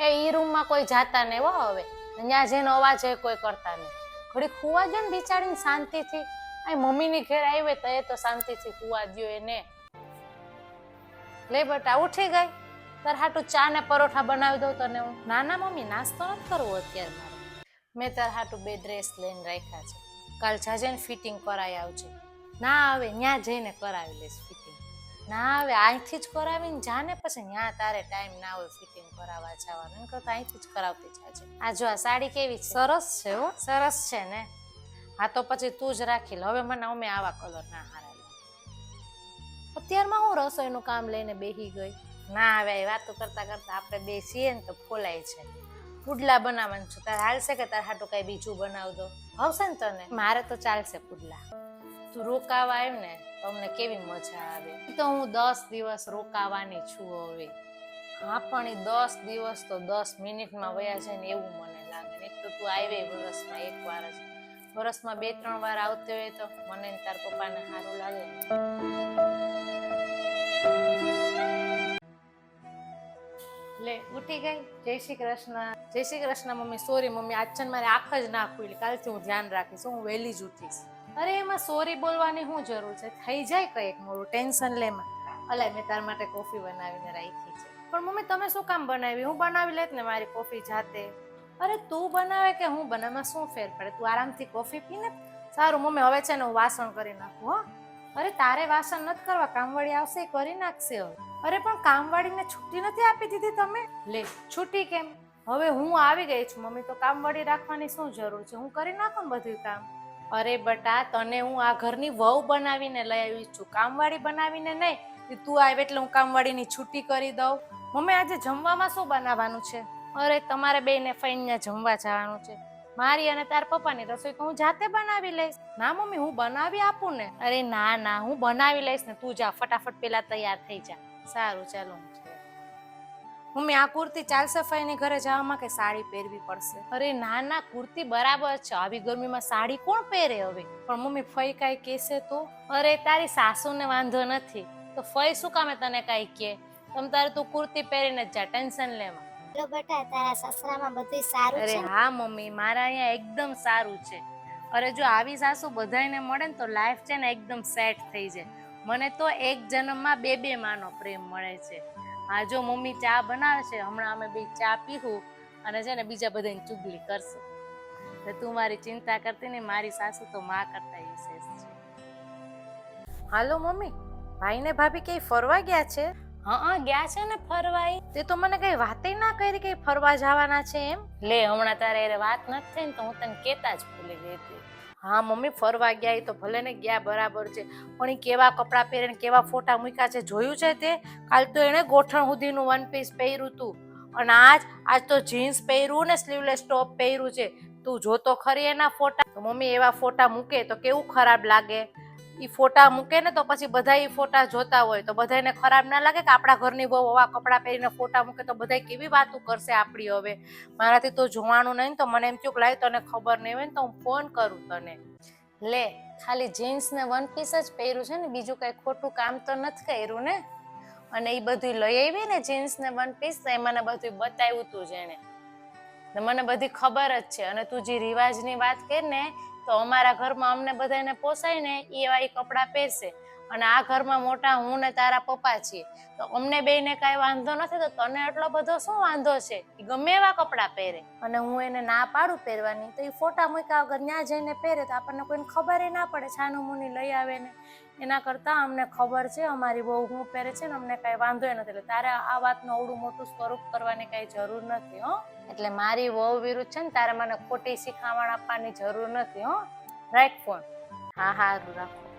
એ ઈ રૂમમાં કોઈ જાતા નહીં હો હવે. ત્યાં જેનો અવાજ હોય કોઈ કરતા નહીં. ઘડી ખુવા દો ને બિચારીને શાંતિથી. આ મમ્મીની ઘેર આવે તો એ તો શાંતિથી ખુવા દ્યો એને. લે બેટા ઉઠી ગઈ? તાર હાટું ચા ને પરોઠા બનાવી દઉં તને હું. ના ના મમ્મી નાસ્તો નથી કરવો અત્યારે મારે. મેં તાર હાટું 2 ડ્રેસ લઈને રાખ્યા છે. કાલ જાજે ને ફિટિંગ કરાવી આવજે. ના હવે ત્યાં જઈને કરાવી લઈશ ફિટિંગ. ના હવે અહીંથી જ કરાવીને જાને પછી ત્યાં તારે ટાઈમ ના હોય ફિટિંગ કરાવવા જવાનું. એમ કરતા અહીંથી જ કરાવતી જાજે. આ જો આ સાડી કેવી છે? સરસ છે હો. સરસ છે ને? હા તો પછી તું જ રાખી લે. હવે મને અમે આવા કલર ના હારા લાગે. અત્યારમાં હું રસોઈનું કામ લઈને બેસી ગઈ. ના હવે વાતો કરતા કરતા આપણે બેસીએ ને તો ફોલાય છે. પુડલા બનાવવાનું છું. તારે હાલશે કે તારે હાટું કઈ બીજું બનાવ દો? આવશે ને તને? મારે તો ચાલશે પુડલા. તું રોકાવા આવ ને તો અમને કેવી મજા આવે. તો હું 10 દિવસ રોકાવાની છું હવે. હા પણ એ 10 દિવસ તો 10 મિનિટમાં વયા જાય ને એવું મને લાગે. એક તો તું આવે વર્ષમાં 1 વાર જ. વર્ષમાં 2-3 વાર આવતી હોય તો મને તાર પપ્પાને સારું લાગે. લે ઉઠી ગઈ? જય શ્રી કૃષ્ણ. જય Shri Krishna mummy. Sorry mummy, આજ છે ને મારે આંખ જ ના ખુલી. કાલથી હું ધ્યાન રાખીશ. હું વહેલી જ ઉઠીશ. અરે એમાં સોરી બોલવાની શું જરૂર છે? થઈ જાય કઈક મોડું, ટેન્શન લેમાં. અલે મેં તાર માટે કોફી બનાવીને રાખી છે. પણ મમ્મી તમે શું કામ બનાવી? હું બનાવી લેત ને મારી કોફી જાતે. અરે તું બનાવે કે હું બનાવમાં શું ફેર પડે? તું આરામથી કોફી પીને. સારું મમ્મી હવે છે ને હું વાસણ કરી નાખું હો. અરે તારે વાસણ નથી કરવા, કામવાળી આવશે એ કરી નાખશે હવે. અરે પણ કામવાળીને છુટ્ટી નથી આપી દીધી તમે? લે છુટ્ટી કેમ? હવે હું આવી ગઈ છું મમ્મી, તો કામવાળી રાખવાની શું જરૂર છે? હું કરી નાખું ને બધું કામ. અરે બટા તને હું આ ઘરની વહુ બનાવીને લઈ આવી છું, કામવાળી બનાવીને નહીં. તું આવે એટલે હું કામવાળીની છુટ્ટી કરી દઉં. મમ્મી આજે જમવામાં શું બનાવવાનું છે? અરે તમારે બેને ફઈને જમવા જવાનું છે. મારી અને તાર પપ્પાની રસોઈ તો હું જાતે બનાવી લઈશ. ના મમ્મી હું બનાવી આપું ને. અરે ના ના હું બનાવી લઈશ ને. તું જા ફટાફટ પેલા તૈયાર થઈ જા. સારું ચાલો. મમ્મી આ કુર્તી ચાલશે ફઈની ઘરે જવામાં કે સાડી પહેરવી પડશે? અરે ના ના કુર્તી બરાબર છે. આવી ગરમીમાં સાડી કોણ પહેરે હવે? પણ મમ્મી ફઈ કાંઈ કહેશે તો? અરે તારી સાસુને વાંધો નથી તો ફઈ શું કામે તને કાંઈ કહે? તમ તારે તું કુર્તી પહેરીને જ જા, ટેન્શન લેવા. લો બેટા તારા સસરામાં બધું સારું છે? અરે હા મમ્મી મારા અહીંયા એકદમ સારું છે. અરે જો આવી સાસુ બધાને મળે ને તો લાઈફ છે ને એકદમ સેટ થઈ જાય. મને તો એક જન્મમાં 2 માનો પ્રેમ મળે છે. હા જો મમ્મી ચા બનાવે છે, હમણાં અમે બે ચા પીવું અને છે ને બીજા બધાની ચુગલી કરશું. તો તું મારી ચિંતા કરતી ને, મારી સાસુ તો માં કરતા વિશેષ છે. હાલો મમ્મી, ભાઈ ને ભાભી કઈ ફરવા ગયા છે? હા ગયા છે ને ફરવા. તે તો મને કઈ વાતે ના કરી કે ફરવા જવાના છે એમ. લે હમણાં તારે એ વાત નથી થઈ ને તો હું તને કેતા જ ભૂલી ગઈ હતી. હા મમ્મી ફરવા ગયા એ તો ભલે ને ગયા બરાબર છે, પણ એ કેવા કપડાં પહેરીને કેવા ફોટા મૂક્યા છે જોયું છે તે? કાલ તો એને ગોઠણ સુધીનું 1 પીસ પહેર્યું હતું અને આજ તો જીન્સ પહેર્યું ને સ્લીવલેસ ટોપ પહેર્યું છે. તું જોતો ખરી એના ફોટા. તો મમ્મી એવા ફોટા મૂકે તો કેવું ખરાબ લાગે? ઈ ફોટા મૂકે ને તો પછી બધા ઈ ફોટા જોતા હોય તો બધાને ખરાબ ના લાગે કે આપણા ઘરની બહુ આવા કપડાં પહેરીને ફોટા મૂકે તો બધા કેવી વાતો કરશે આપણી? હવે મારાથી તો જોવાનું નહીં તો મને એમ થયું કે લાય તને ખબર નહીં હોય ને તો હું ફોન કરું તને. લે ખાલી જીન્સ ને 1 પીસ જ પહેર્યું છે ને, બીજું કઈ ખોટું કામ તો નથી કર્યું ને? અને એ બધું લઈ આવી ને જીન્સ ને 1 પીસ એ મને બધું બતાવ્યું તું જેને, મને બધી ખબર જ છે. અને તું જે રિવાજની વાત કર ને તો અમારા ઘરમાં અમને બધાને પોસાય ને એવા એ કપડાં પહેરશે. અને આ ઘરમાં મોટા હું ને તારા પપ્પા છીએ તો અમને બેને કાંઈ વાંધો નથી. તો તને એટલો બધો શું વાંધો છે? એ ગમે એવા કપડાં પહેરે અને હું એને ના પાડું પહેરવાની તો એ ફોટા મૂક્યા વગર ત્યાં જઈને પહેરે તો આપણને કોઈને ખબર ના પડે. છાનું મુની લઈ આવે ને એના કરતા અમને ખબર છે અમારી બહુ હું પહેરે છે ને અમને કાંઈ વાંધો નથી. એટલે તારે આ વાતનું અવડું મોટું સ્વરૂપ કરવાની કાંઈ જરૂર નથી હો. એટલે મારી વહુ વિરુદ્ધ છે ને તારે મને ખોટી શિખામણ આપવાની જરૂર નથી હો. Right phone. હા હારું રાખો.